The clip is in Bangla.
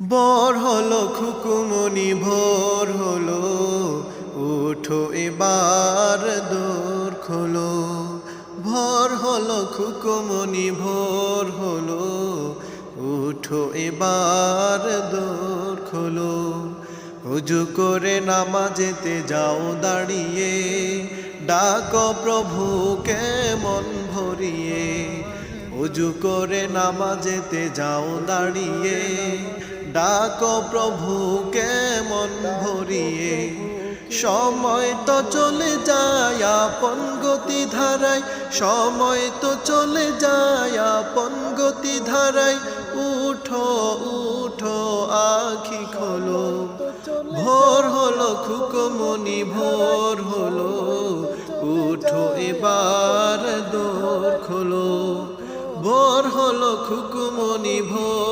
ভোর হলো খুকুমনি ভোর হলো, উঠো এবার দোর খোলো। ভোর হলো খুকুমনি ভোর হলো, উঠো এবার দোর খোলো। উজু করে নামাজেতে যাও দাঁড়িয়ে, ডাকো প্রভুকে মন ভরিয়ে। উজু করে নামাজেতে যাও দাঁড়িয়ে, ডাকো প্রভুকে মন ভরিয়ে। সময় তো চলে যায় আপন গতি ধারায়, সময় তো চলে যায় আপন গতি ধারায়। উঠো উঠো আখি খোলো, ভোর হলো খুকুমনি ভোর হলো, উঠো এবার দোর খোলো। ভোর হলো খুকুমনি ভোর